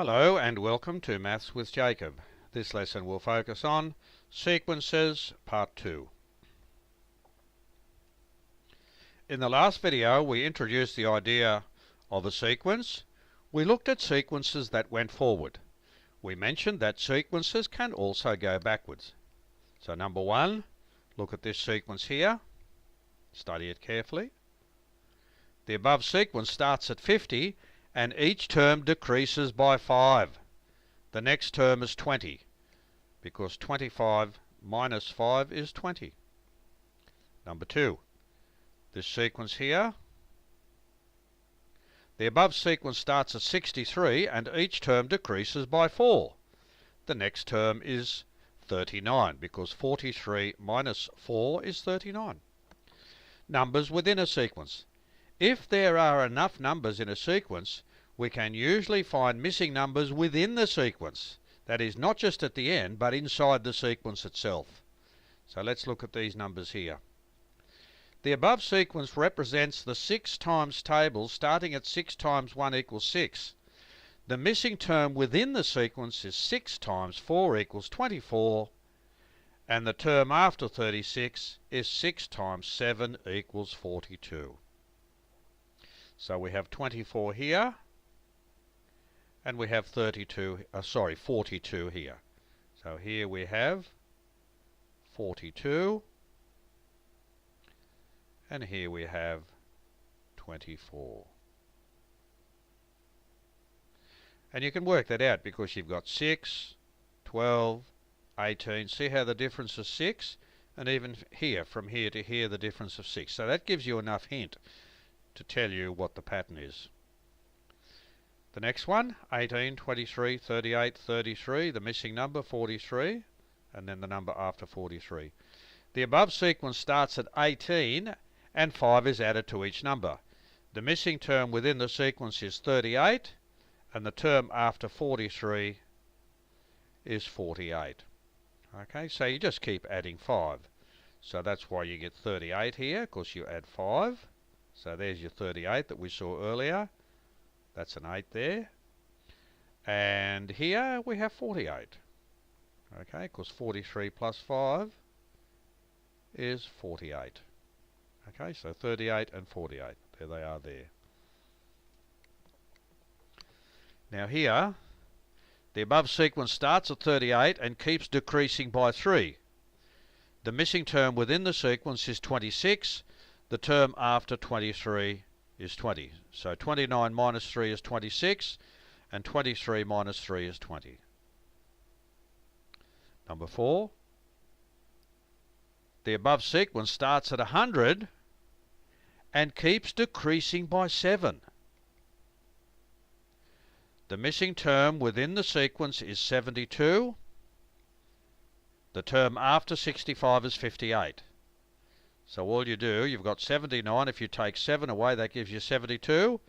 Hello and welcome to Maths with Jacob. This lesson will focus on sequences part 2. In the last video we introduced the idea of a sequence. We looked at sequences that went forward. We mentioned that sequences can also go backwards. So number one, look at this sequence here. Study it carefully. The above sequence starts at 50 and each term decreases by 5. The next term is 20 because 25 minus 5 is 20. Number 2, this sequence here. The above sequence starts at 63 and each term decreases by 4. The next term is 39 because 43 minus 4 is 39. Numbers within a sequence. If there are enough numbers in a sequence, we can usually find missing numbers within the sequence. That is, not just at the end, but inside the sequence itself. So let's look at these numbers here. The above sequence represents the 6 times table starting at 6 times 1 equals 6. The missing term within the sequence is 6 times 4 equals 24, and the term after 36 is 6 times 7 equals 42. So we have 24 here, and we have 42 here. So here we have 42, and here we have 24. And you can work that out because you've got 6, 12, 18. See how the difference is 6? And even here, from here to here, the difference of 6. So that gives you enough hint to tell you what the pattern is. The next one, 18, 23, 38, 33, the missing number 43, and then the number after 43. The above sequence starts at 18 and 5 is added to each number. The missing term within the sequence is 38 and the term after 43 is 48. Okay, so you just keep adding 5. So that's why you get 38 here, because you add 5. So there's your 38 that we saw earlier. That's an 8 there. And here we have 48. Okay, because 43 plus 5 is 48. Okay, so 38 and 48. There they are there. Now here, the above sequence starts at 38 and keeps decreasing by 3. The missing term within the sequence is 26. The term after 23 is 20. So 29 minus 3 is 26, and 23 minus 3 is 20. Number 4. The above sequence starts at 100 and keeps decreasing by 7. The missing term within the sequence is 72. The term after 65 is 58. So all you do, you've got 79. If you take 7 away, that gives you 72.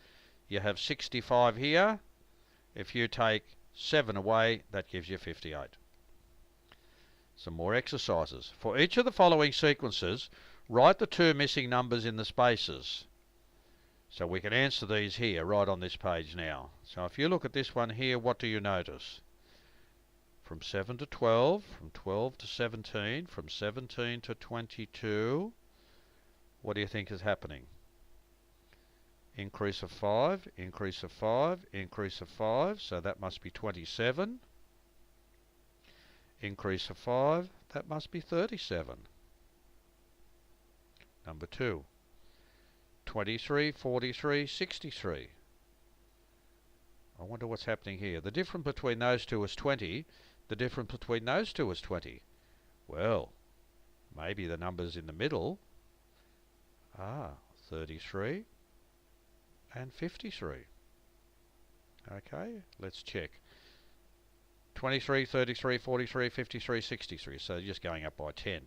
You have 65 here. If you take 7 away, that gives you 58. Some more exercises. For each of the following sequences, write the 2 missing numbers in the spaces. So we can answer these here, right on this page now. So if you look at this one here, what do you notice? From 7 to 12, from 12 to 17, from 17 to 22, what do you think is happening? Increase of 5, increase of 5, increase of 5, so that must be 27. Increase of 5, that must be 37. Number 2. 23, 43, 63. I wonder what's happening here. The difference between those two is 20. The difference between those two is 20. Well, maybe the numbers in the middle are 33 and 53. Okay, let's check. 23, 33, 43, 53, 63. So just going up by 10.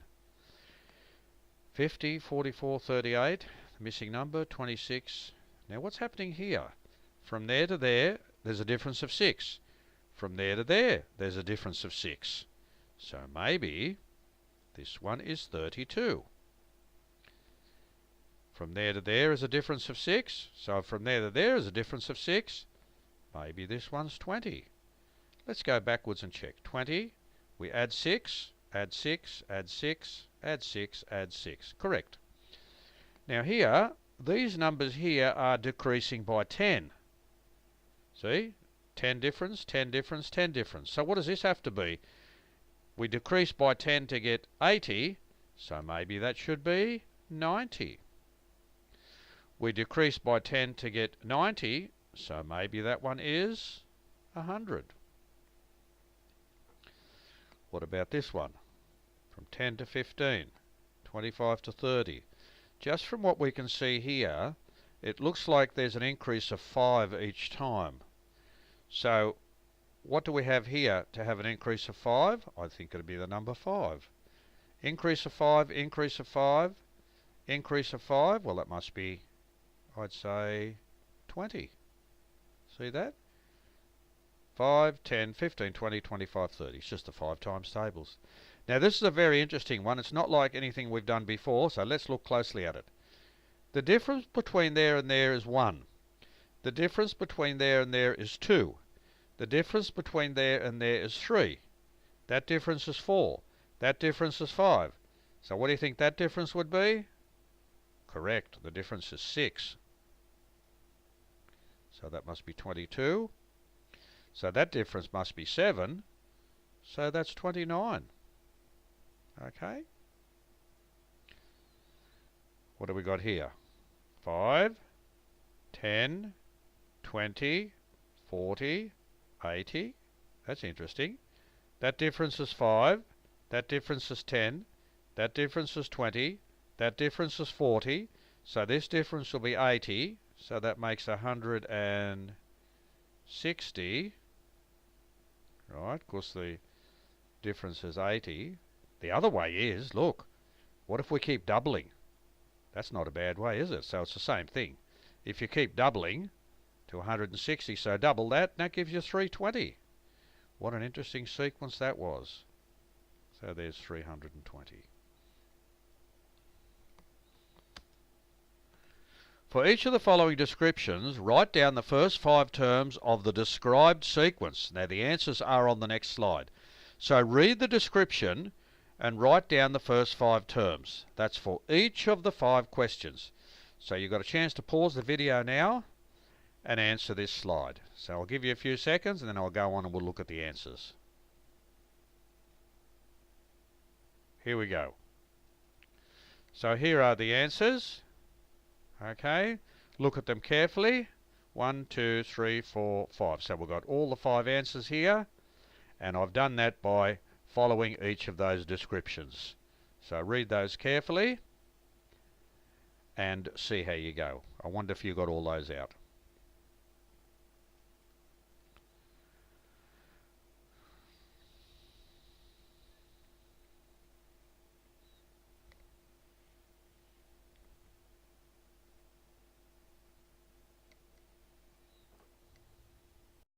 50, 44, 38. The missing number, 26. Now what's happening here? From there to there, there's a difference of 6. From there to there, there's a difference of 6. So maybe this one is 32. From there to there is a difference of 6. So from there to there is a difference of 6. maybe this one's 20. Let's go backwards and check. 20, we add 6, add 6, add 6, add 6, add 6. Correct. Now here, these numbers here are decreasing by 10. See? 10 difference, 10 difference, 10 difference. So what does this have to be? We decrease by 10 to get 80, so maybe that should be 90. We decrease by 10 to get 90, so maybe that one is 100. What about this one? From 10 to 15, 25 to 30. Just from what we can see here, it looks like there's an increase of 5 each time. So what do we have here to have an increase of 5? I think it'll be the number 5. Increase of 5, increase of 5, increase of 5. Well, that must be, I'd say, 20. See that? 5, 10, 15, 20, 25, 30. It's just the 5 times tables. Now this is a very interesting one. It's not like anything we've done before, so let's look closely at it. The difference between there and there is 1. The difference between there and there is 2. The difference between there and there is 3. That difference is 4. That difference is 5. So what do you think that difference would be? Correct. The difference is 6. So that must be 22. So that difference must be 7. So that's 29. Okay. What do we got here? 5, 10, 20, 40, 80. That's interesting. That difference is 5. That difference is 10. That difference is 20. That difference is 40. So this difference will be 80. So that makes 160. Right, of course the difference is 80. The other way is, look, what if we keep doubling? That's not a bad way, is it? So it's the same thing. If you keep doubling to 160, so double that, and that gives you 320. What an interesting sequence that was. So there's 320. For each of the following descriptions, write down the first 5 terms of the described sequence. Now the answers are on the next slide. So read the description and write down the first 5 terms. That's for each of the 5 questions. So you've got a chance to pause the video now and answer this slide. So I'll give you a few seconds and then I'll go on and we'll look at the answers. Here we go. So here are the answers. Okay, look at them carefully. 1, 2, 3, 4, 5. So we've got all the 5 answers here, and I've done that by following each of those descriptions. So read those carefully and see how you go. I wonder if you got all those out.